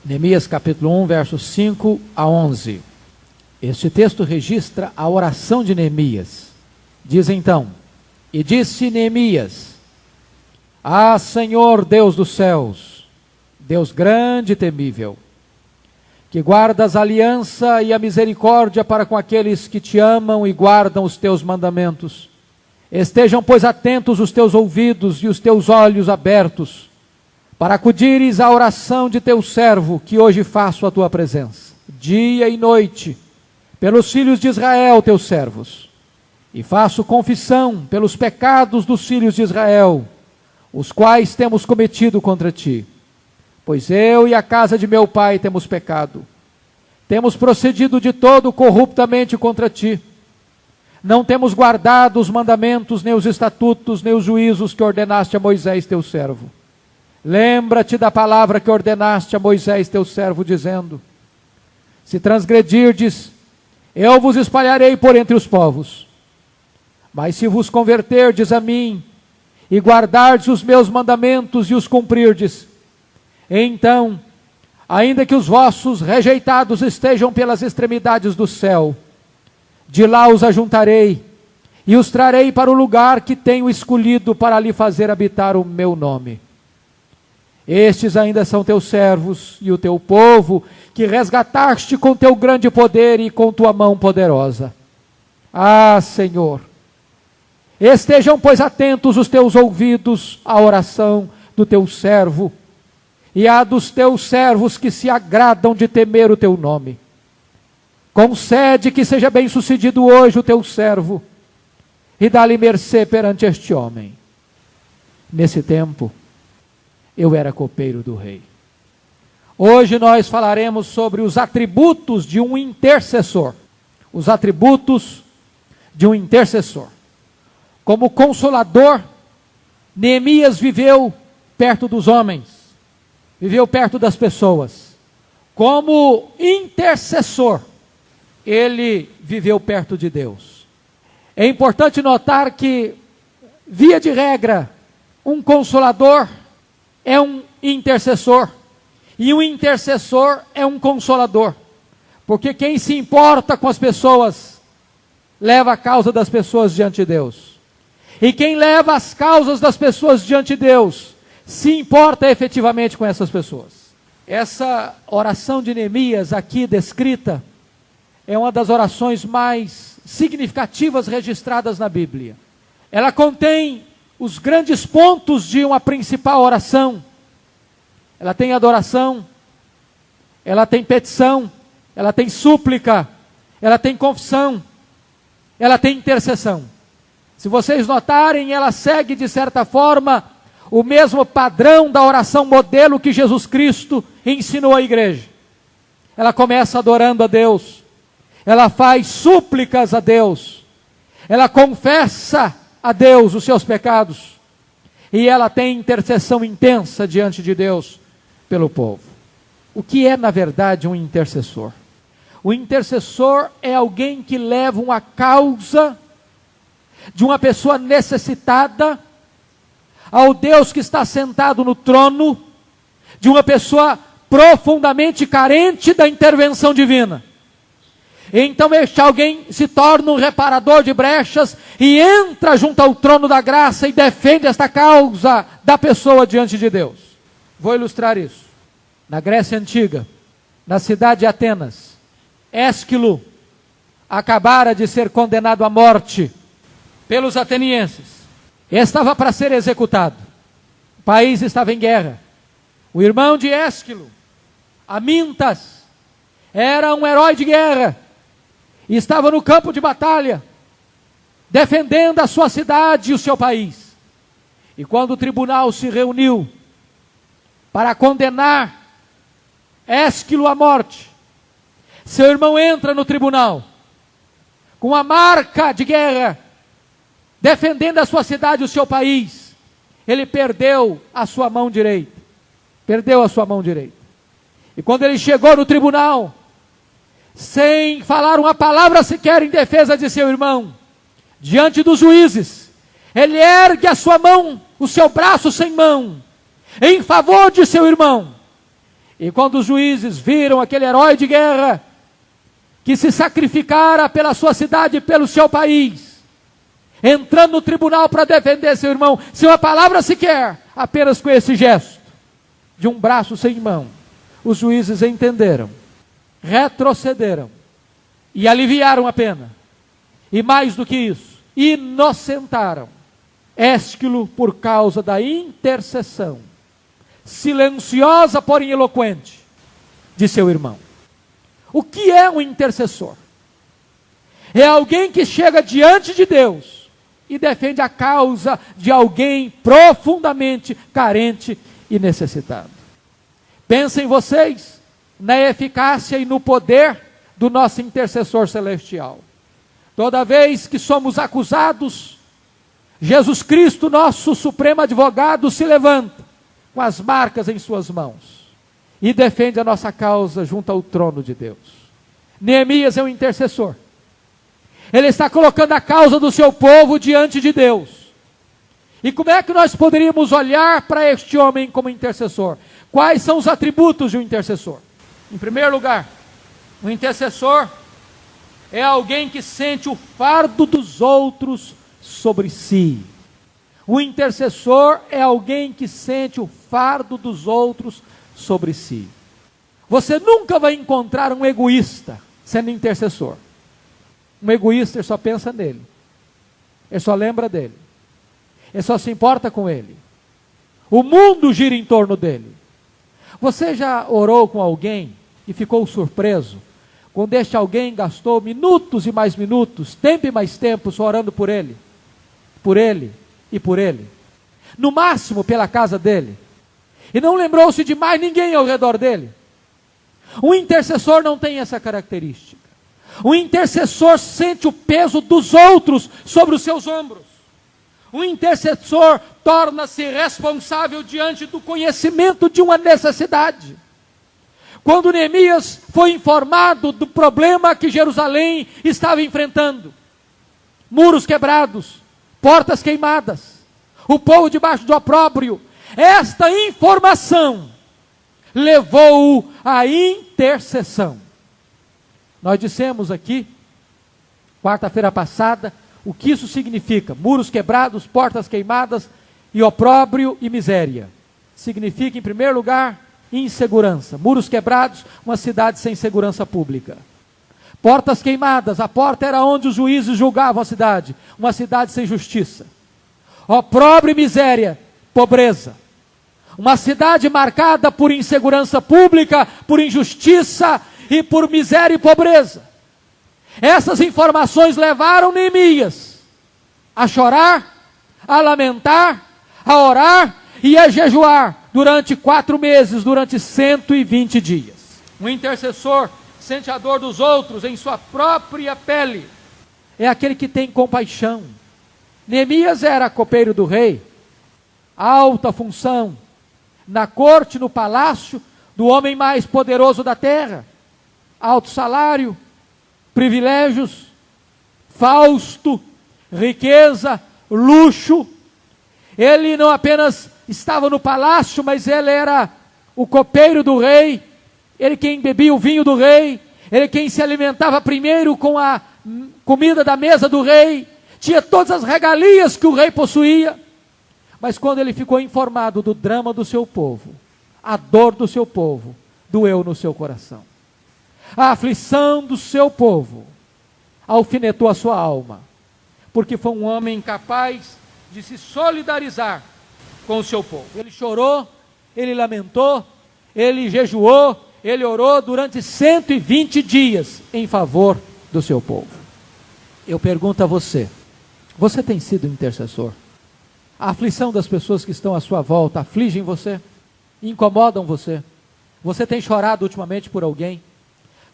Neemias capítulo 1, versos 5 a 11. Este texto registra a oração de Neemias. Diz então: E disse Neemias: Ah, Senhor Deus dos céus, Deus grande e temível, que guardas a aliança e a misericórdia para com aqueles que te amam e guardam os teus mandamentos. Estejam, pois, atentos os teus ouvidos e os teus olhos abertos, para acudires à oração de teu servo, que hoje faço à tua presença, dia e noite, pelos filhos de Israel, teus servos. E faço confissão pelos pecados dos filhos de Israel, os quais temos cometido contra ti. Pois eu e a casa de meu pai temos pecado. Temos procedido de todo corruptamente contra ti. Não temos guardado os mandamentos, nem os estatutos, nem os juízos que ordenaste a Moisés, teu servo. Lembra-te da palavra que ordenaste a Moisés, teu servo, dizendo: Se transgredirdes, eu vos espalharei por entre os povos. Mas se vos converterdes a mim, e guardardes os meus mandamentos e os cumprirdes, então, ainda que os vossos rejeitados estejam pelas extremidades do céu, de lá os ajuntarei, e os trarei para o lugar que tenho escolhido para ali fazer habitar o meu nome. Estes ainda são teus servos e o teu povo, que resgataste com teu grande poder e com tua mão poderosa. Ah, Senhor, estejam, pois, atentos os teus ouvidos à oração do teu servo e à dos teus servos que se agradam de temer o teu nome. Concede que seja bem sucedido hoje o teu servo e dá-lhe mercê perante este homem. Nesse tempo, eu era copeiro do rei. Hoje nós falaremos sobre os atributos de um intercessor. Os atributos de um intercessor. Como consolador, Neemias viveu perto dos homens, viveu perto das pessoas. Como intercessor, ele viveu perto de Deus. É importante notar que, via de regra, um consolador é um intercessor, e um intercessor é um consolador, porque quem se importa com as pessoas, leva a causa das pessoas diante de Deus, e quem leva as causas das pessoas diante de Deus, se importa efetivamente com essas pessoas. Essa oração de Neemias aqui descrita, é uma das orações mais significativas registradas na Bíblia. Ela contém os grandes pontos de uma principal oração. Ela tem adoração, ela tem petição, ela tem súplica, ela tem confissão, ela tem intercessão. Se vocês notarem, ela segue de certa forma o mesmo padrão da oração modelo que Jesus Cristo ensinou à igreja. Ela começa adorando a Deus, ela faz súplicas a Deus, ela confessa a Deus os seus pecados, e ela tem intercessão intensa diante de Deus pelo povo. O que é, na verdade, um intercessor? O intercessor é alguém que leva uma causa de uma pessoa necessitada ao Deus que está sentado no trono, de uma pessoa profundamente carente da intervenção divina. Então este alguém se torna um reparador de brechas e entra junto ao trono da graça e defende esta causa da pessoa diante de Deus. Vou ilustrar isso. Na Grécia Antiga, na cidade de Atenas, Ésquilo acabara de ser condenado à morte pelos atenienses. Estava para ser executado. O país estava em guerra. O irmão de Ésquilo, Amintas, era um herói de guerra. E estava no campo de batalha, defendendo a sua cidade e o seu país. E quando o tribunal se reuniu para condenar Ésquilo à morte, seu irmão entra no tribunal com a marca de guerra, defendendo a sua cidade e o seu país. Ele perdeu a sua mão direita. Perdeu a sua mão direita. E quando ele chegou no tribunal, sem falar uma palavra sequer em defesa de seu irmão, diante dos juízes, ele ergue a sua mão, o seu braço sem mão, em favor de seu irmão, E quando os juízes viram aquele herói de guerra, que se sacrificara pela sua cidade e pelo seu país, entrando no tribunal para defender seu irmão, sem uma palavra sequer, apenas com esse gesto, de um braço sem mão, os juízes entenderam, retrocederam, e aliviaram a pena, e mais do que isso, inocentaram Ésquilo por causa da intercessão, silenciosa porém eloquente, de seu irmão. O que é um intercessor? É alguém que chega diante de Deus e defende a causa de alguém profundamente carente e necessitado. Pensem vocês na eficácia e no poder do nosso intercessor celestial. Toda vez que somos acusados, Jesus Cristo, nosso supremo advogado, se levanta com as marcas em suas mãos e defende a nossa causa junto ao trono de Deus. Neemias é um intercessor. Ele está colocando a causa do seu povo diante de Deus. E como é que nós poderíamos olhar para este homem como intercessor? Quais são os atributos de um intercessor? Em primeiro lugar, um intercessor é alguém que sente o fardo dos outros sobre si. O intercessor é alguém que sente o fardo dos outros sobre si. Você nunca vai encontrar um egoísta sendo intercessor. Um egoísta, ele só pensa nele. Ele só lembra dele. Ele só se importa com ele. O mundo gira em torno dele. Você já orou com alguém e ficou surpreso quando este alguém gastou minutos e mais minutos, tempo e mais tempo, só orando por ele e por ele, no máximo pela casa dele, e não lembrou-se de mais ninguém ao redor dele? O intercessor não tem essa característica. O intercessor sente o peso dos outros sobre os seus ombros. O intercessor torna-se responsável diante do conhecimento de uma necessidade. Quando Neemias foi informado do problema que Jerusalém estava enfrentando, muros quebrados, portas queimadas, o povo debaixo do opróbrio, esta informação levou-o à intercessão. Nós dissemos aqui, quarta-feira passada, o que isso significa: muros quebrados, portas queimadas e opróbrio e miséria. Significa, em primeiro lugar, insegurança. Muros quebrados, uma cidade sem segurança pública. Portas queimadas, a porta era onde os juízes julgavam a cidade, uma cidade sem justiça. Opróbrio e miséria, pobreza. Uma cidade marcada por insegurança pública, por injustiça e por miséria e pobreza. Essas informações levaram Neemias a chorar, a lamentar, a orar e a jejuar durante 4 meses, durante 120 dias. Um intercessor sente a dor dos outros em sua própria pele. É aquele que tem compaixão. Neemias era copeiro do rei, alta função, na corte, no palácio, do homem mais poderoso da terra. Alto salário, privilégios, fausto, riqueza, luxo. Ele não apenas estava no palácio, mas ele era o copeiro do rei, ele quem bebia o vinho do rei, ele quem se alimentava primeiro com a comida da mesa do rei, tinha todas as regalias que o rei possuía. Mas quando ele ficou informado do drama do seu povo, a dor do seu povo doeu no seu coração. A aflição do seu povo alfinetou a sua alma, porque foi um homem incapaz de se solidarizar com o seu povo. Ele chorou, ele lamentou, ele jejuou, ele orou durante 120 dias em favor do seu povo. Eu pergunto a você, você tem sido intercessor? A aflição das pessoas que estão à sua volta afligem você? Incomodam você? Você tem chorado ultimamente por alguém?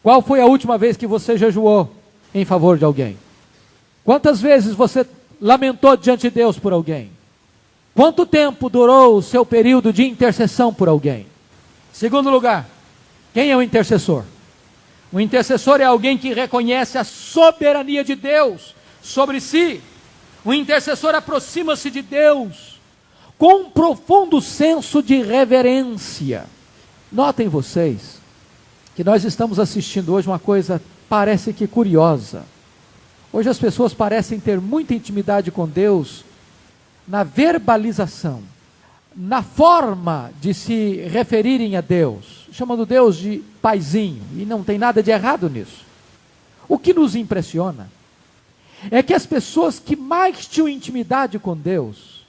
Qual foi a última vez que você jejuou em favor de alguém? Quantas vezes você lamentou diante de Deus por alguém? Quanto tempo durou o seu período de intercessão por alguém? Segundo lugar, quem é o intercessor? O intercessor é alguém que reconhece a soberania de Deus sobre si. O intercessor aproxima-se de Deus com um profundo senso de reverência. Notem vocês que nós estamos assistindo hoje uma coisa, parece que curiosa. Hoje as pessoas parecem ter muita intimidade com Deus na verbalização, na forma de se referirem a Deus, chamando Deus de paizinho, e não tem nada de errado nisso. O que nos impressiona é que as pessoas que mais tinham intimidade com Deus,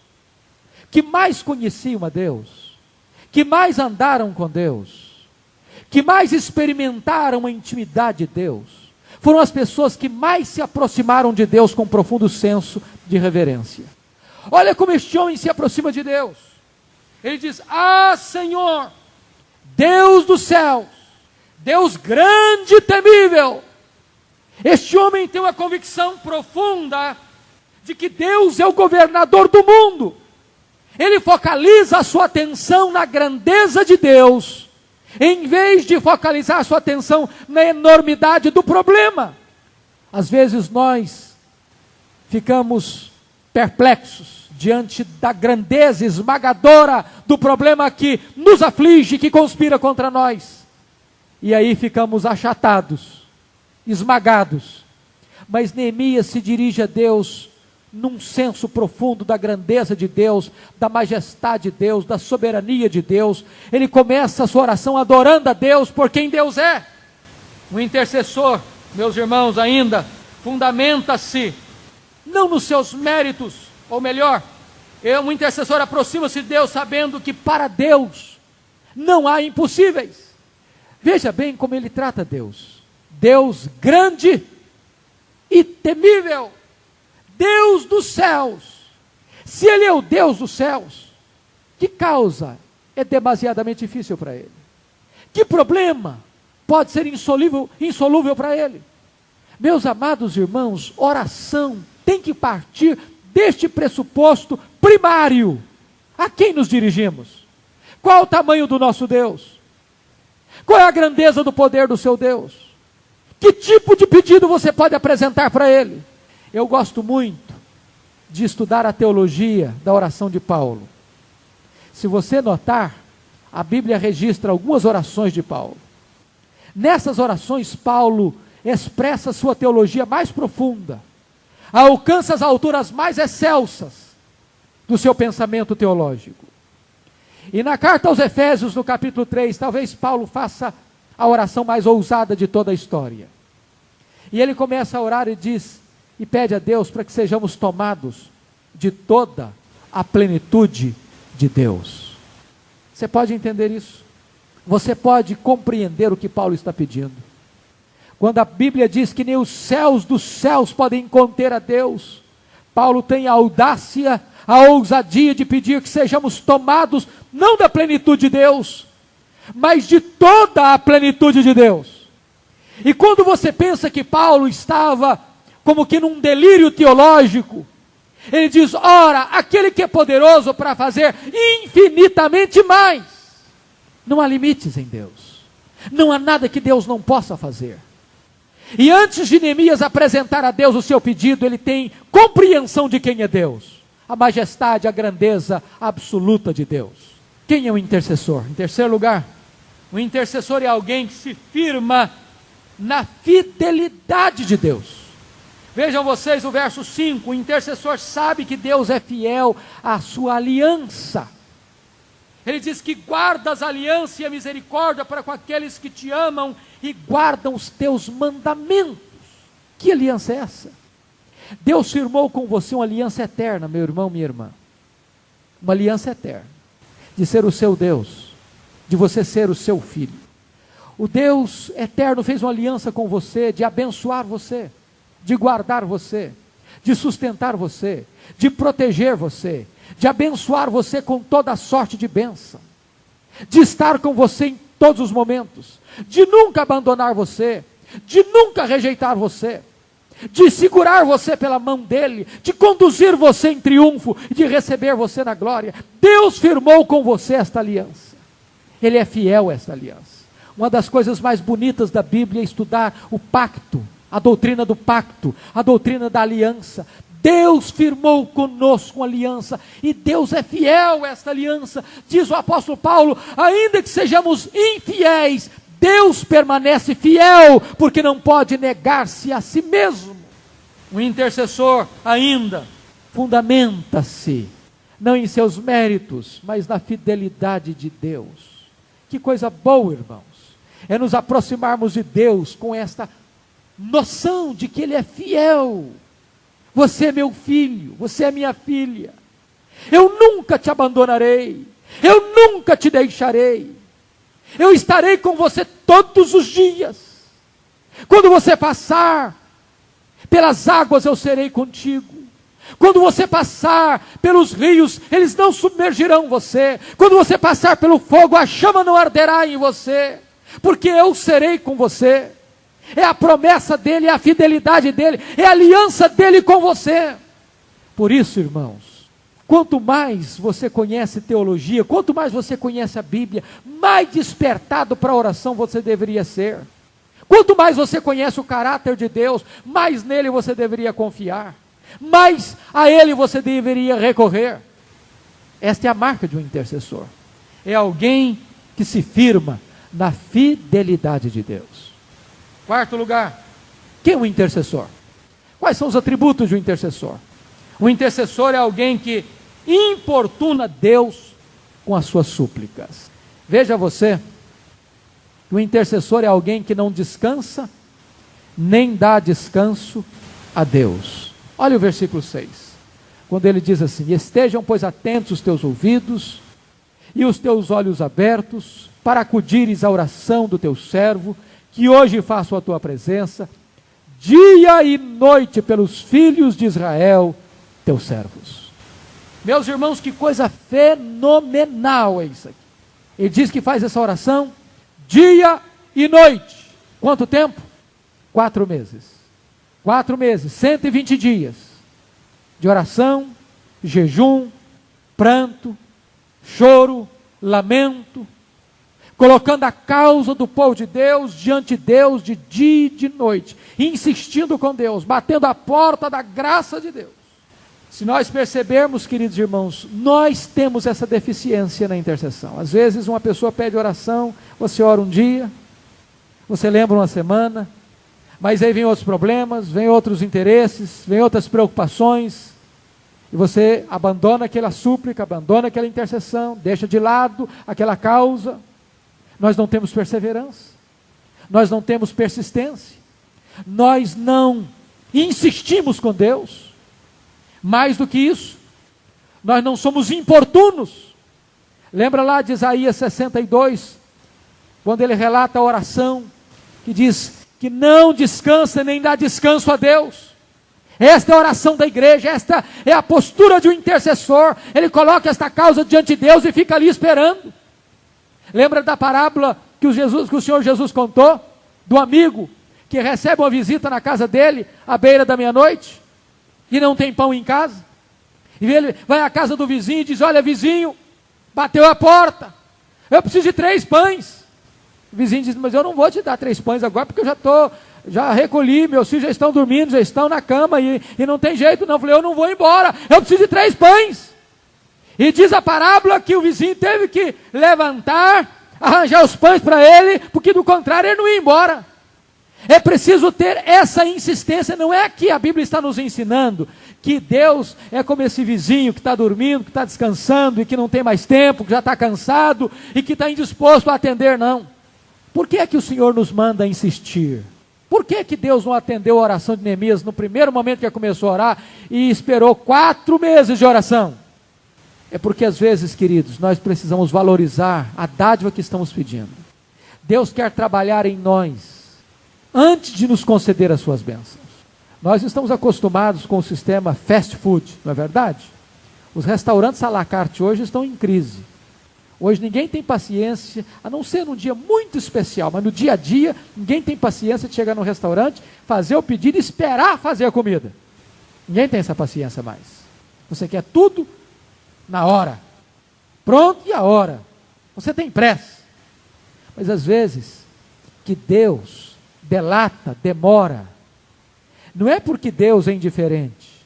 que mais conheciam a Deus, que mais andaram com Deus, que mais experimentaram a intimidade de Deus, foram as pessoas que mais se aproximaram de Deus com profundo senso de reverência. Olha como este homem se aproxima de Deus. Ele diz: ah, Senhor, Deus dos céus, Deus grande e temível. Este homem tem uma convicção profunda de que Deus é o governador do mundo. Ele focaliza a sua atenção na grandeza de Deus, em vez de focalizar a sua atenção na enormidade do problema. Às vezes nós ficamos perplexos diante da grandeza esmagadora do problema que nos aflige, que conspira contra nós. E aí ficamos achatados, esmagados. Mas Neemias se dirige a Deus num senso profundo da grandeza de Deus, da majestade de Deus, da soberania de Deus. Ele começa a sua oração adorando a Deus por quem Deus é. Um intercessor, meus irmãos, ainda fundamenta-se não nos seus méritos, ou melhor, um intercessor aproxima-se de Deus sabendo que para Deus não há impossíveis. Veja bem como ele trata Deus. Deus grande e temível, Deus dos céus. Se Ele é o Deus dos céus, que causa é demasiadamente difícil para Ele? Que problema pode ser insolúvel para Ele? Meus amados irmãos, oração tem que partir deste pressuposto primário. A quem nos dirigimos? Qual o tamanho do nosso Deus? Qual é a grandeza do poder do seu Deus? Que tipo de pedido você pode apresentar para Ele? Eu gosto muito de estudar a teologia da oração de Paulo. Se você notar, a Bíblia registra algumas orações de Paulo. Nessas orações, Paulo expressa sua teologia mais profunda, alcança as alturas mais excelsas do seu pensamento teológico. E na carta aos Efésios, no capítulo 3, talvez Paulo faça a oração mais ousada de toda a história. E ele começa a orar e diz, e pede a Deus para que sejamos tomados de toda a plenitude de Deus. Você pode entender isso? Você pode compreender o que Paulo está pedindo? Quando a Bíblia diz que nem os céus dos céus podem conter a Deus, Paulo tem a audácia, a ousadia de pedir que sejamos tomados, não da plenitude de Deus, mas de toda a plenitude de Deus. E quando você pensa que Paulo estava como que num delírio teológico, ele diz, ora, aquele que é poderoso para fazer infinitamente mais. Não há limites em Deus, não há nada que Deus não possa fazer. E antes de Neemias apresentar a Deus o seu pedido, ele tem compreensão de quem é Deus, a majestade, a grandeza absoluta de Deus. Quem é o intercessor? Em terceiro lugar, o intercessor é alguém que se firma na fidelidade de Deus. Vejam vocês o verso 5, o intercessor sabe que Deus é fiel à sua aliança. Ele diz que guardas a aliança e a misericórdia para com aqueles que te amam e guardam os teus mandamentos. Que aliança é essa? Deus firmou com você uma aliança eterna, meu irmão, minha irmã. Uma aliança eterna, de ser o seu Deus, de você ser o seu filho. O Deus eterno fez uma aliança com você, de abençoar você, de guardar você, de sustentar você, de proteger você, de abençoar você com toda a sorte de bênção, de estar com você em todos os momentos, de nunca abandonar você, de nunca rejeitar você, de segurar você pela mão dele, de conduzir você em triunfo, de receber você na glória. Deus firmou com você esta aliança. Ele é fiel a esta aliança. Uma das coisas mais bonitas da Bíblia é estudar o pacto, a doutrina do pacto, a doutrina da aliança. Deus firmou conosco uma aliança, e Deus é fiel a esta aliança. Diz o apóstolo Paulo: ainda que sejamos infiéis, Deus permanece fiel, porque não pode negar-se a si mesmo. O intercessor ainda fundamenta-se, não em seus méritos, mas na fidelidade de Deus. Que coisa boa, irmãos, é nos aproximarmos de Deus com esta noção de que Ele é fiel. Você é meu filho, você é minha filha, eu nunca te abandonarei, eu nunca te deixarei, eu estarei com você todos os dias. Quando você passar pelas águas, eu serei contigo. Quando você passar pelos rios, eles não submergirão você. Quando você passar pelo fogo, a chama não arderá em você, porque eu serei com você. É a promessa dele, é a fidelidade dele, é a aliança dele com você. Por isso, irmãos, quanto mais você conhece teologia, quanto mais você conhece a Bíblia, mais despertado para a oração você deveria ser. Quanto mais você conhece o caráter de Deus, mais nele você deveria confiar, mais a ele você deveria recorrer. Esta é a marca de um intercessor. É alguém que se firma na fidelidade de Deus. Quarto lugar, quem é um intercessor? Quais são os atributos de um intercessor? Um intercessor é alguém que importuna Deus com as suas súplicas. Veja você, o intercessor é alguém que não descansa, nem dá descanso a Deus. Olha o versículo 6, quando ele diz assim: estejam, pois, atentos os teus ouvidos e os teus olhos abertos, para acudires à oração do teu servo, que hoje faço a tua presença, dia e noite, pelos filhos de Israel, teus servos. Meus irmãos, que coisa fenomenal é isso aqui. Ele diz que faz essa oração dia e noite. Quanto tempo? 4 meses. 4 meses, 120 dias de oração, jejum, pranto, choro, lamento, colocando a causa do povo de Deus diante de Deus de dia e de noite, insistindo com Deus, batendo a porta da graça de Deus. Se nós percebermos, queridos irmãos, nós temos essa deficiência na intercessão. Às vezes uma pessoa pede oração, você ora um dia, você lembra uma semana, mas aí vem outros problemas, vem outros interesses, vem outras preocupações, e você abandona aquela súplica, abandona aquela intercessão, deixa de lado aquela causa. Nós não temos perseverança, nós não temos persistência, nós não insistimos com Deus. Mais do que isso, nós não somos importunos. Lembra lá de Isaías 62, quando ele relata a oração, que diz que não descansa nem dá descanso a Deus. Esta é a oração da igreja, esta é a postura de um intercessor. Ele coloca esta causa diante de Deus e fica ali esperando. Lembra da parábola que o Senhor Jesus contou, do amigo que recebe uma visita na casa dele, à beira da meia-noite, e não tem pão em casa? E ele vai à casa do vizinho e diz: olha, vizinho, bateu a porta, eu preciso de 3 pães. O vizinho diz: mas eu não vou te dar 3 pães agora, porque eu já recolhi, meus filhos já estão dormindo, já estão na cama, e não tem jeito não. Eu falei: eu não vou embora, eu preciso de 3 pães. E diz a parábola que o vizinho teve que levantar, arranjar os pães para ele, porque do contrário ele não ia embora. É preciso ter essa insistência. Não é que a Bíblia está nos ensinando que Deus é como esse vizinho que está dormindo, que está descansando e que não tem mais tempo, que já está cansado e que está indisposto a atender, não. Por que é que o Senhor nos manda insistir? Por que é que Deus não atendeu a oração de Neemias no primeiro momento que ele começou a orar e esperou 4 meses de oração? É porque às vezes, queridos, nós precisamos valorizar a dádiva que estamos pedindo. Deus quer trabalhar em nós antes de nos conceder as suas bênçãos. Nós estamos acostumados com o sistema fast food, não é verdade? Os restaurantes à la carte hoje estão em crise. Hoje ninguém tem paciência, a não ser num dia muito especial, mas no dia a dia, ninguém tem paciência de chegar no restaurante, fazer o pedido e esperar fazer a comida. Ninguém tem essa paciência mais. Você quer tudo na hora, pronto e a hora. Você tem pressa. Mas às vezes, que Deus delata, demora, não é porque Deus é indiferente,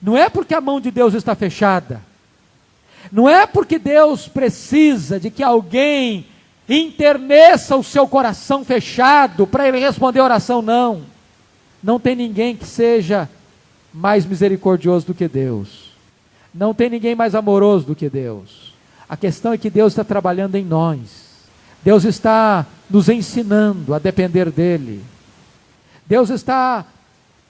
Não é porque a mão de Deus está fechada. Não é porque Deus precisa de que alguém interneça o seu coração fechado para ele responder a oração, não. Não tem ninguém que seja mais misericordioso do que Deus. Não tem ninguém mais amoroso do que Deus. A questão é que Deus está trabalhando em nós. Deus está nos ensinando a depender dEle. Deus está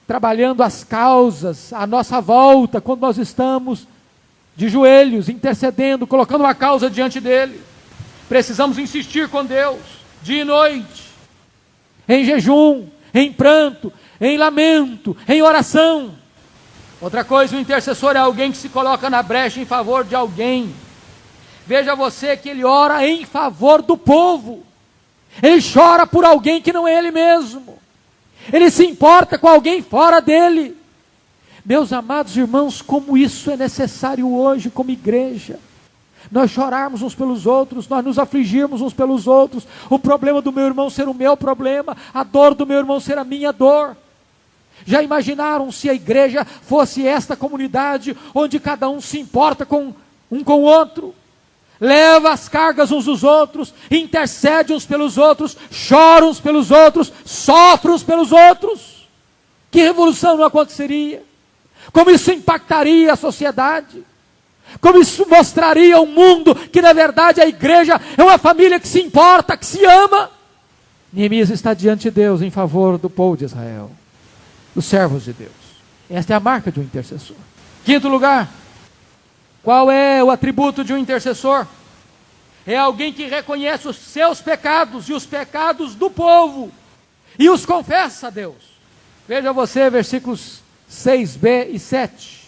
trabalhando as causas à nossa volta, quando nós estamos de joelhos, intercedendo, colocando uma causa diante dEle. Precisamos insistir com Deus, dia e noite, em jejum, em pranto, em lamento, em oração. Outra coisa, o intercessor é alguém que se coloca na brecha em favor de alguém. Veja você que ele ora em favor do povo. Ele chora por alguém que não é ele mesmo. Ele se importa com alguém fora dele. Meus amados irmãos, como isso é necessário hoje como igreja. Nós chorarmos uns pelos outros, nós nos afligirmos uns pelos outros. O problema do meu irmão ser o meu problema, a dor do meu irmão ser a minha dor. Já imaginaram se a igreja fosse esta comunidade, onde cada um se importa com o outro? Leva as cargas uns dos outros, intercede uns pelos outros, chora uns pelos outros, sofre uns pelos outros. Que revolução não aconteceria? Como isso impactaria a sociedade? Como isso mostraria ao mundo que na verdade a igreja é uma família que se importa, que se ama? Neemias está diante de Deus em favor do povo de Israel, dos servos de Deus. Esta é a marca de um intercessor. Quinto lugar, qual é o atributo de um intercessor? É alguém que reconhece os seus pecados e os pecados do povo e os confessa a Deus. Veja você versículos 6b e 7.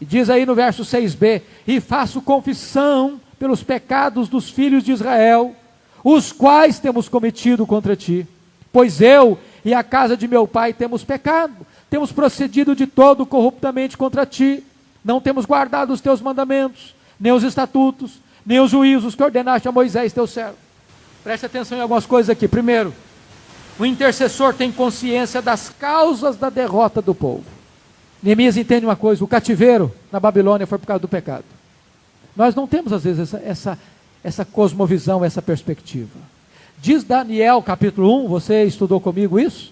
E diz aí no verso 6b: e faço confissão pelos pecados dos filhos de Israel, os quais temos cometido contra ti. Pois eu e a casa de meu pai temos pecado, temos procedido de todo corruptamente contra ti. Não temos guardado os teus mandamentos, nem os estatutos, nem os juízos que ordenaste a Moisés teu servo. Preste atenção em algumas coisas aqui. Primeiro, o intercessor tem consciência das causas da derrota do povo. Neemias entende uma coisa: o cativeiro na Babilônia foi por causa do pecado. Nós não temos às vezes essa cosmovisão, essa perspectiva. Diz Daniel capítulo 1, você estudou comigo isso?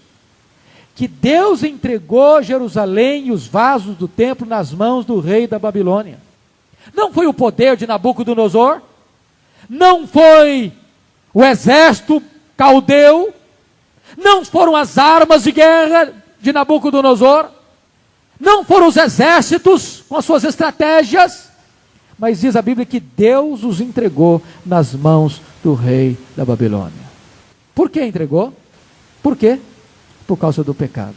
Que Deus entregou Jerusalém e os vasos do templo nas mãos do rei da Babilônia. Não foi o poder de Nabucodonosor, não foi o exército caldeu, não foram as armas de guerra de Nabucodonosor, não foram os exércitos com as suas estratégias, mas diz a Bíblia que Deus os entregou nas mãos do rei da Babilônia. Por que entregou? Por quê? Por causa do pecado.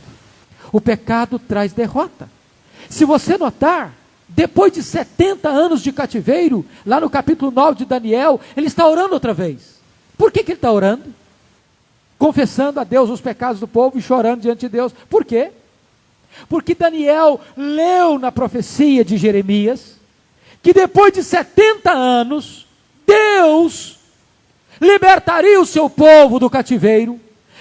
O pecado traz derrota. Se você notar, depois de 70 anos de cativeiro, lá no capítulo 9 de Daniel, ele está orando outra vez. Por que ele está orando? Confessando a Deus os pecados do povo e chorando diante de Deus. Por quê? Porque Daniel leu na profecia de Jeremias, que depois de 70 anos, Deus libertaria o seu povo do cativeiro,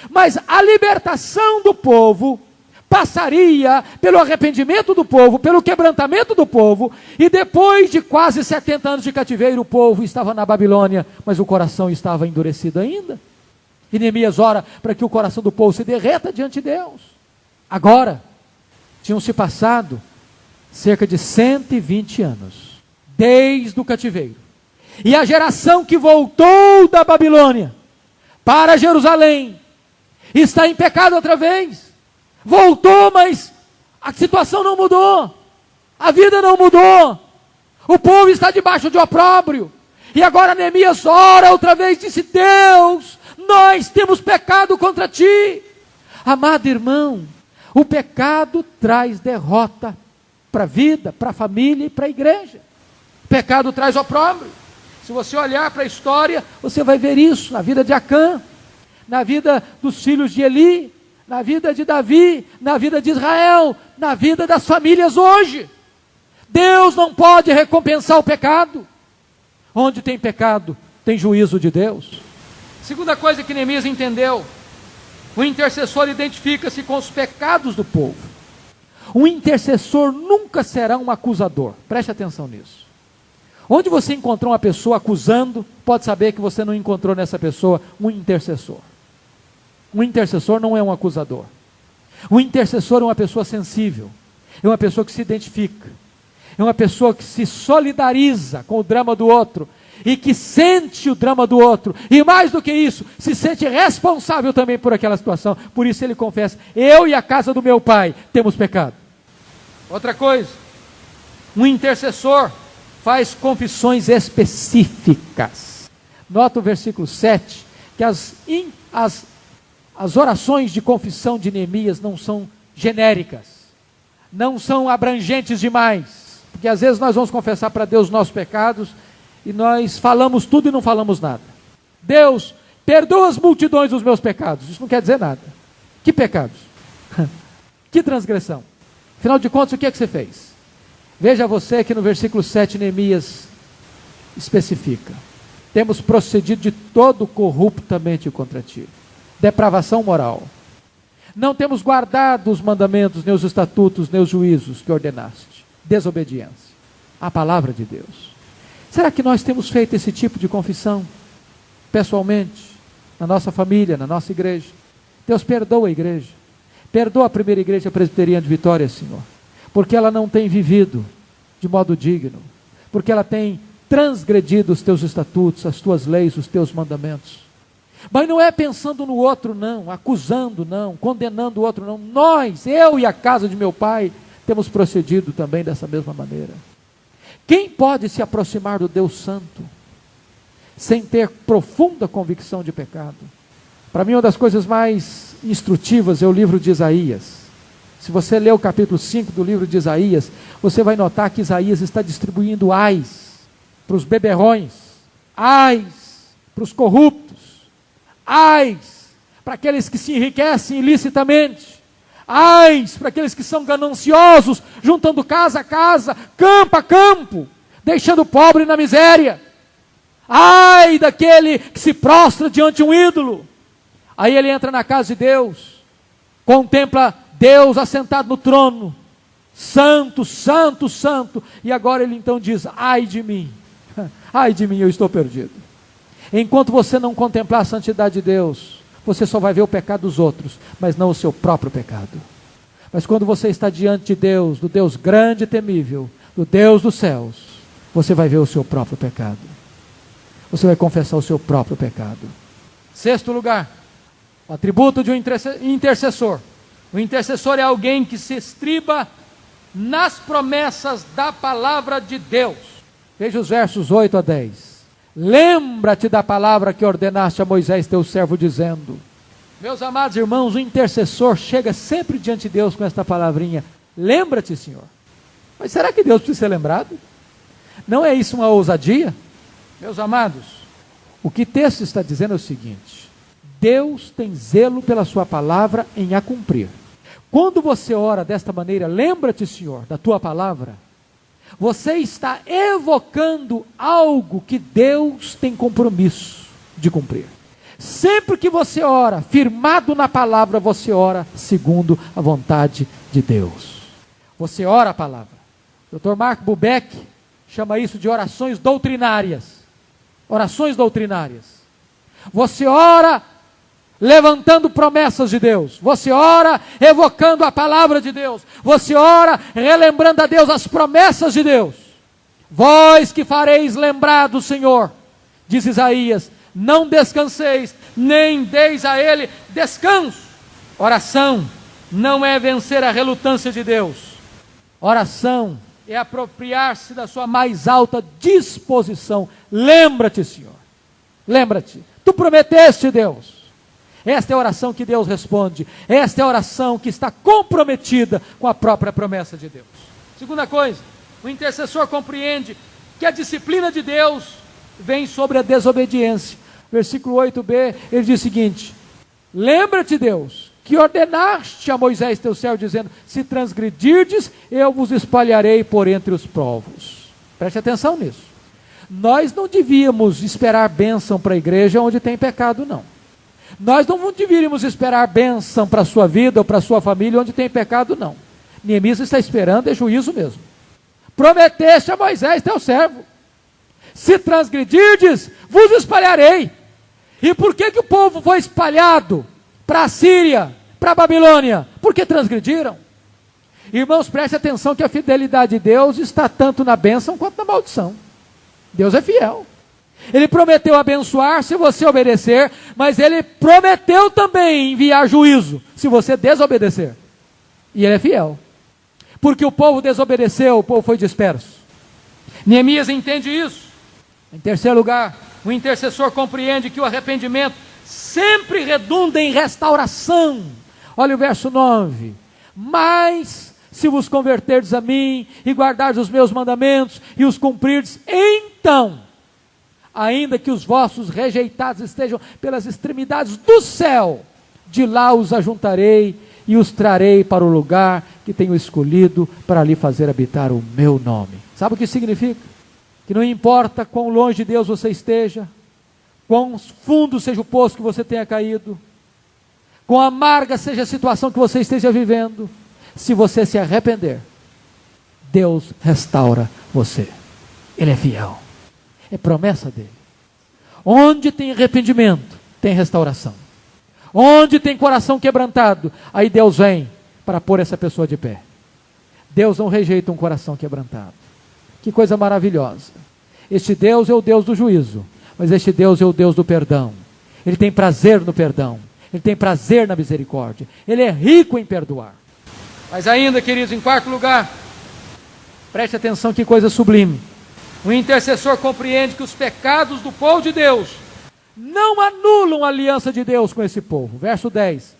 mas a libertação do povo passaria pelo arrependimento do povo, pelo quebrantamento do povo, e depois de quase 70 anos de cativeiro, o povo estava na Babilônia, mas o coração estava endurecido ainda. E Neemias ora para que o coração do povo se derreta diante de Deus. Agora, tinham se passado cerca de 120 anos, desde o cativeiro. E a geração que voltou da Babilônia para Jerusalém está em pecado outra vez. Voltou, mas a situação não mudou, a vida não mudou, o povo está debaixo de opróbrio. E agora Neemias ora outra vez e disse: Deus, nós temos pecado contra ti. Amado irmão, o pecado traz derrota para a vida, para a família e para a igreja. O pecado traz opróbrio. Se você olhar para a história, você vai ver isso na vida de Acã, na vida dos filhos de Eli, na vida de Davi, na vida de Israel, na vida das famílias hoje. Deus não pode recompensar o pecado. Onde tem pecado, tem juízo de Deus. Segunda coisa que Neemias entendeu: o intercessor identifica-se com os pecados do povo. Um intercessor nunca será um acusador. Preste atenção nisso. Onde você encontrou uma pessoa acusando, pode saber que você não encontrou nessa pessoa um intercessor. Um intercessor não é um acusador. Um intercessor é uma pessoa sensível. É uma pessoa que se identifica. É uma pessoa que se solidariza com o drama do outro. E que sente o drama do outro. E mais do que isso, se sente responsável também por aquela situação. Por isso ele confessa: eu e a casa do meu pai temos pecado. Outra coisa, um intercessor faz confissões específicas. Nota o versículo 7, que as orações de confissão de Neemias não são genéricas, não são abrangentes demais, porque às vezes nós vamos confessar para Deus nossos pecados, e nós falamos tudo e não falamos nada. Deus, perdoa as multidões dos meus pecados. Isso não quer dizer nada. Que pecados? Que transgressão? Afinal de contas, o que é que você fez? Veja você que no versículo 7, Neemias especifica: temos procedido de todo corruptamente contra ti. Depravação moral. Não temos guardado os mandamentos, nem os estatutos, nem os juízos que ordenaste. Desobediência à palavra de Deus. Será que nós temos feito esse tipo de confissão? Pessoalmente, na nossa família, na nossa igreja. Deus, perdoa a igreja. Perdoa a primeira igreja presbiteriana de Vitória, Senhor. Porque ela não tem vivido de modo digno. Porque ela tem transgredido os teus estatutos, as tuas leis, os teus mandamentos. Mas não é pensando no outro, não. Acusando, não. Condenando o outro, não. Nós, eu e a casa de meu pai, temos procedido também dessa mesma maneira. Quem pode se aproximar do Deus Santo sem ter profunda convicção de pecado? Para mim, uma das coisas mais instrutivas é o livro de Isaías. Se você ler o capítulo 5 do livro de Isaías, você vai notar que Isaías está distribuindo ais para os beberrões, ais para os corruptos, ais para aqueles que se enriquecem ilicitamente, ais para aqueles que são gananciosos, juntando casa a casa, campo a campo, deixando o pobre na miséria. Ai daquele que se prostra diante de um ídolo. Aí ele entra na casa de Deus, contempla Deus assentado no trono, santo, santo, santo, e agora ele então diz: ai de mim, eu estou perdido. Enquanto você não contemplar a santidade de Deus, você só vai ver o pecado dos outros, mas não o seu próprio pecado. Mas quando você está diante de Deus, do Deus grande e temível, do Deus dos céus, você vai ver o seu próprio pecado. Você vai confessar o seu próprio pecado. Sexto lugar, o atributo de um intercessor. O intercessor é alguém que se estriba nas promessas da palavra de Deus. Veja os versos 8 a 10. Lembra-te da palavra que ordenaste a Moisés teu servo, dizendo. Meus amados irmãos, o intercessor chega sempre diante de Deus com esta palavrinha: lembra-te, Senhor. Mas será que Deus precisa ser lembrado? Não é isso uma ousadia? Meus amados, o que o texto está dizendo é o seguinte: Deus tem zelo pela sua palavra em a cumprir. Quando você ora desta maneira, lembra-te, Senhor, da tua palavra, você está evocando algo que Deus tem compromisso de cumprir. Sempre que você ora, firmado na palavra, você ora segundo a vontade de Deus. Você ora a palavra. Dr. Mark Bubeck chama isso de orações doutrinárias. Orações doutrinárias. Você ora levantando promessas de Deus. Você ora evocando a palavra de Deus. Você ora relembrando a Deus as promessas de Deus. Vós que fareis lembrar do Senhor, diz Isaías, não descanseis, nem deis a Ele descanso. Oração não é vencer a relutância de Deus. Oração é apropriar-se da sua mais alta disposição. Lembra-te, Senhor. Lembra-te. Tu prometeste, Deus. Esta é a oração que Deus responde. Esta é a oração que está comprometida com a própria promessa de Deus. Segunda coisa, o intercessor compreende que a disciplina de Deus vem sobre a desobediência. Versículo 8b, ele diz o seguinte: lembra-te, Deus, que ordenaste a Moisés teu servo, dizendo, se transgredirdes, eu vos espalharei por entre os povos. Preste atenção nisso. Nós não devíamos esperar bênção para a igreja onde tem pecado, não. Nós não deveríamos esperar bênção para a sua vida ou para a sua família onde tem pecado, não. Neemias está esperando, é juízo mesmo. Prometeste a Moisés, teu servo: se transgredirdes, vos espalharei. E por que o povo foi espalhado para a Síria, para a Babilônia? Porque transgrediram. Irmãos, preste atenção que a fidelidade de Deus está tanto na bênção quanto na maldição. Deus é fiel. Ele prometeu abençoar se você obedecer, mas Ele prometeu também enviar juízo se você desobedecer. E Ele é fiel. Porque o povo desobedeceu, o povo foi disperso. Neemias entende isso. Em terceiro lugar, o intercessor compreende que o arrependimento sempre redunda em restauração. Olha o verso 9. Mas se vos converterdes a mim e guardardes os meus mandamentos e os cumprirdes, então, ainda que os vossos rejeitados estejam pelas extremidades do céu, de lá os ajuntarei e os trarei para o lugar que tenho escolhido para ali fazer habitar o meu nome. Sabe o que significa? Que não importa quão longe de Deus você esteja, quão fundo seja o poço que você tenha caído, quão amarga seja a situação que você esteja vivendo, se você se arrepender, Deus restaura você. Ele é fiel. É promessa dele. Onde tem arrependimento, tem restauração. Onde tem coração quebrantado, aí Deus vem para pôr essa pessoa de pé. Deus não rejeita um coração quebrantado. Que coisa maravilhosa. Este Deus é o Deus do juízo, mas este Deus é o Deus do perdão. Ele tem prazer no perdão. Ele tem prazer na misericórdia. Ele é rico em perdoar. Mas ainda, queridos, em quarto lugar, preste atenção que coisa sublime. O intercessor compreende que os pecados do povo de Deus não anulam a aliança de Deus com esse povo. Verso 10.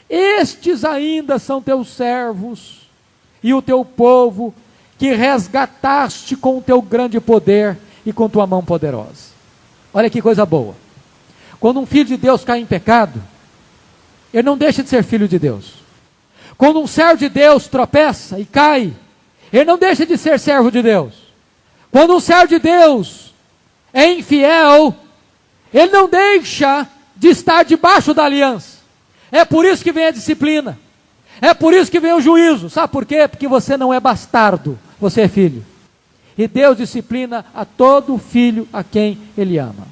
Estes ainda são teus servos e o teu povo, que resgataste com o teu grande poder e com tua mão poderosa. Olha que coisa boa. Quando um filho de Deus cai em pecado, ele não deixa de ser filho de Deus. Quando um servo de Deus tropeça e cai, ele não deixa de ser servo de Deus. Quando um servo de Deus é infiel, ele não deixa de estar debaixo da aliança. É por isso que vem a disciplina. É por isso que vem o juízo. Sabe por quê? Porque você não é bastardo, você é filho. E Deus disciplina a todo filho a quem Ele ama.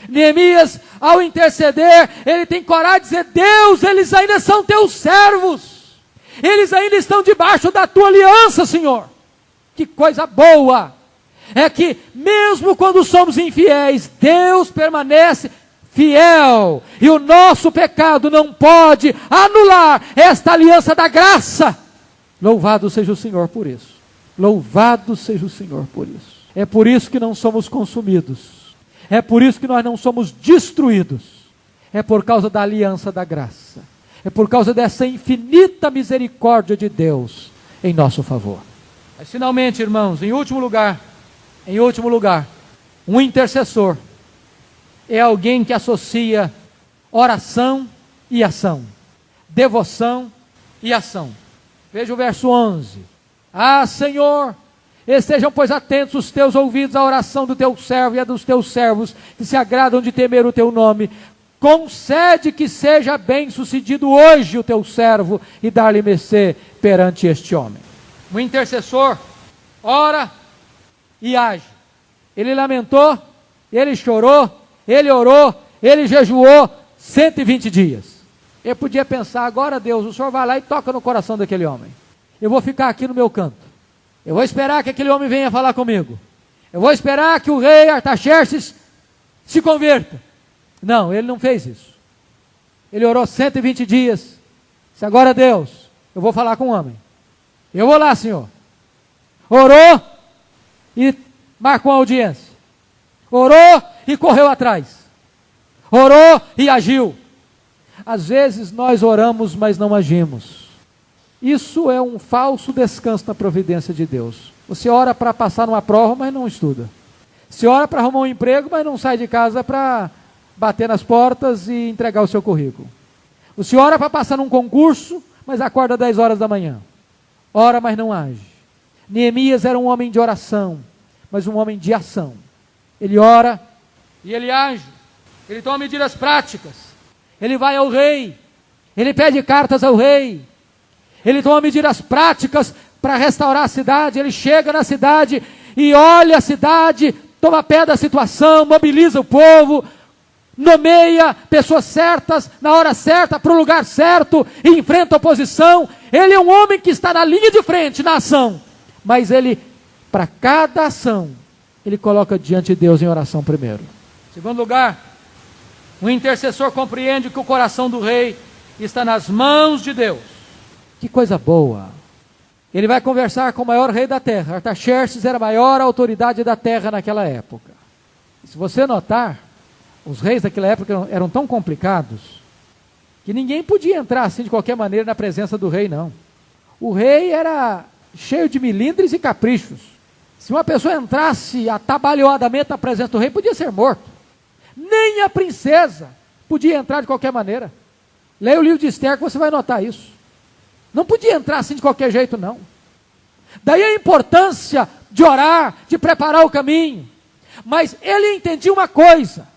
Neemias, ao interceder, ele tem coragem de dizer: Deus, eles ainda são teus servos. Eles ainda estão debaixo da tua aliança, Senhor. Que coisa boa! É que mesmo quando somos infiéis, Deus permanece fiel. E o nosso pecado não pode anular esta aliança da graça. Louvado seja o Senhor por isso. Louvado seja o Senhor por isso. É por isso que não somos consumidos. É por isso que nós não somos destruídos. É por causa da aliança da graça. É por causa dessa infinita misericórdia de Deus em nosso favor. Mas finalmente, irmãos, em último lugar, um intercessor é alguém que associa oração e ação, devoção e ação. Veja o verso 11. Ah, Senhor, estejam, pois, atentos os teus ouvidos à oração do teu servo e a dos teus servos, que se agradam de temer o teu nome. Concede que seja bem sucedido hoje o teu servo e dar-lhe mercê perante este homem. O intercessor ora e age. Ele lamentou, ele chorou, ele orou, ele jejuou 120 dias. Ele podia pensar: agora Deus, o Senhor vai lá e toca no coração daquele homem. Eu vou ficar aqui no meu canto. Eu vou esperar que aquele homem venha falar comigo. Eu vou esperar que o rei Artaxerxes se converta. Não, ele não fez isso. Ele orou 120 dias. Disse: agora Deus, eu vou falar com o homem. Eu vou lá, Senhor. Orou e marcou a audiência. Orou e correu atrás. Orou e agiu. Às vezes nós oramos, mas não agimos. Isso é um falso descanso na providência de Deus. Você ora para passar numa prova, mas não estuda. Você ora para arrumar um emprego, mas não sai de casa para bater nas portas e entregar o seu currículo. Você ora para passar num concurso, mas acorda 10 horas da manhã. Ora, mas não age. Neemias era um homem de oração, mas um homem de ação. Ele ora e ele age. Ele toma medidas práticas. Ele vai ao rei. Ele pede cartas ao rei. Ele toma medidas práticas para restaurar a cidade. Ele chega na cidade e olha a cidade, toma pé da situação, mobiliza o povo, nomeia pessoas certas, na hora certa, para o lugar certo, e enfrenta a oposição. Ele é um homem que está na linha de frente, na ação. Mas ele, para cada ação, ele coloca diante de Deus em oração primeiro. Segundo lugar, o intercessor compreende que o coração do rei está nas mãos de Deus. Que coisa boa! Ele vai conversar com o maior rei da terra. Artaxerxes era a maior autoridade da terra naquela época. E se você notar, os reis daquela época eram tão complicados que ninguém podia entrar assim de qualquer maneira na presença do rei, não. O rei era cheio de milindres e caprichos. Se uma pessoa entrasse atabalhoadamente na presença do rei, podia ser morto. Nem a princesa podia entrar de qualquer maneira. Leia o livro de Esther que você vai notar isso. Não podia entrar assim de qualquer jeito, não. Daí a importância de orar, de preparar o caminho. Mas ele entendia uma coisa: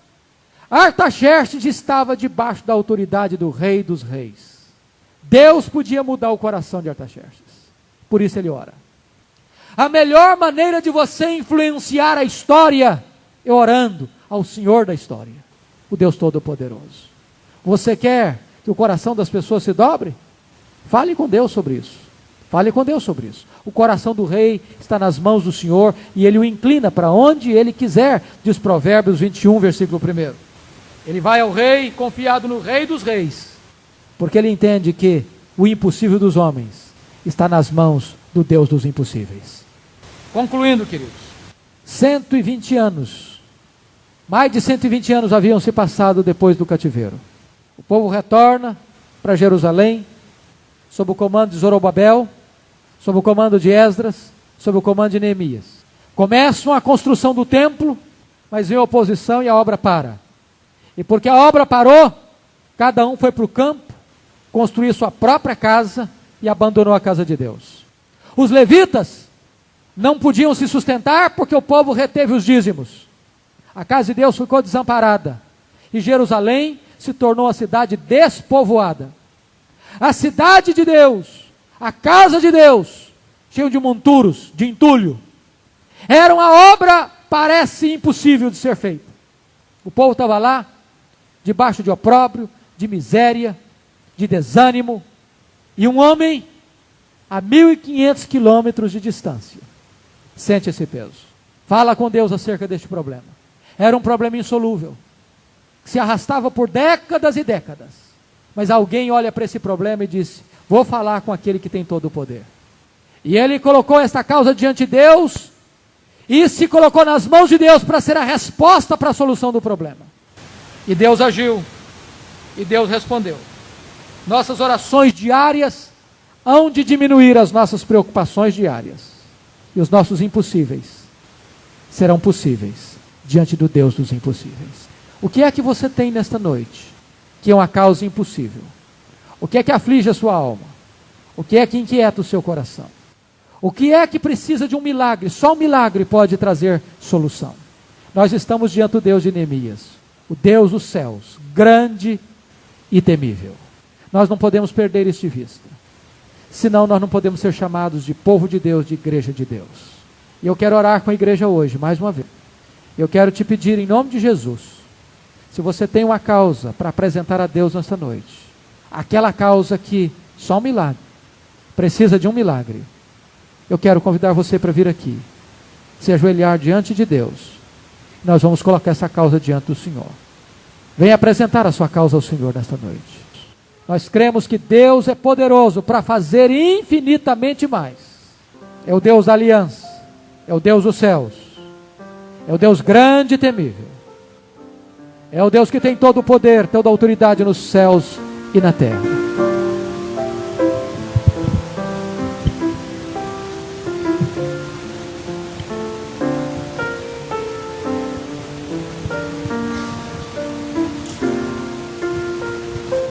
Artaxerxes estava debaixo da autoridade do rei dos reis. Deus podia mudar o coração de Artaxerxes. Por isso ele ora. A melhor maneira de você influenciar a história é orando ao Senhor da história, o Deus Todo-Poderoso. Você quer que o coração das pessoas se dobre? Fale com Deus sobre isso. Fale com Deus sobre isso. O coração do rei está nas mãos do Senhor e ele o inclina para onde ele quiser, diz Provérbios 21, versículo 1. Ele vai ao rei confiado no rei dos reis, porque ele entende que o impossível dos homens está nas mãos do Deus dos impossíveis. Concluindo, queridos, 120 anos, mais de 120 anos haviam se passado depois do cativeiro. O povo retorna para Jerusalém, sob o comando de Zorobabel, sob o comando de Esdras, sob o comando de Neemias. Começam a construção do templo, mas vem a oposição e a obra para. E porque a obra parou, cada um foi para o campo, construir sua própria casa e abandonou a casa de Deus. Os levitas não podiam se sustentar porque o povo reteve os dízimos. A casa de Deus ficou desamparada e Jerusalém se tornou a cidade despovoada. A cidade de Deus, a casa de Deus, cheio de monturos, de entulho, era uma obra, parece impossível de ser feita. O povo estava lá, debaixo de opróbrio, de miséria, de desânimo, e um homem a 1.500 quilômetros de distância sente esse peso. Fala com Deus acerca deste problema. Era um problema insolúvel, que se arrastava por décadas e décadas. Mas alguém olha para esse problema e disse: vou falar com aquele que tem todo o poder. E ele colocou esta causa diante de Deus e se colocou nas mãos de Deus para ser a resposta para a solução do problema. E Deus agiu, e Deus respondeu. Nossas orações diárias hão de diminuir as nossas preocupações diárias, e os nossos impossíveis serão possíveis diante do Deus dos impossíveis. O que é que você tem nesta noite que é uma causa impossível? O que é que aflige a sua alma? O que é que inquieta o seu coração? O que é que precisa de um milagre? Só um milagre pode trazer solução. Nós estamos diante do Deus de Neemias, o Deus dos céus, grande e temível. Nós não podemos perder isso de vista, senão nós não podemos ser chamados de povo de Deus, de igreja de Deus. E eu quero orar com a igreja hoje, mais uma vez. Eu quero te pedir em nome de Jesus, se você tem uma causa para apresentar a Deus nesta noite, aquela causa que só um milagre, precisa de um milagre, eu quero convidar você para vir aqui, se ajoelhar diante de Deus. Nós vamos colocar essa causa diante do Senhor. Venha apresentar a sua causa ao Senhor nesta noite. Nós cremos que Deus é poderoso para fazer infinitamente mais. É o Deus da aliança, é o Deus dos céus, é o Deus grande e temível. É o Deus que tem todo o poder, toda a autoridade nos céus e na terra.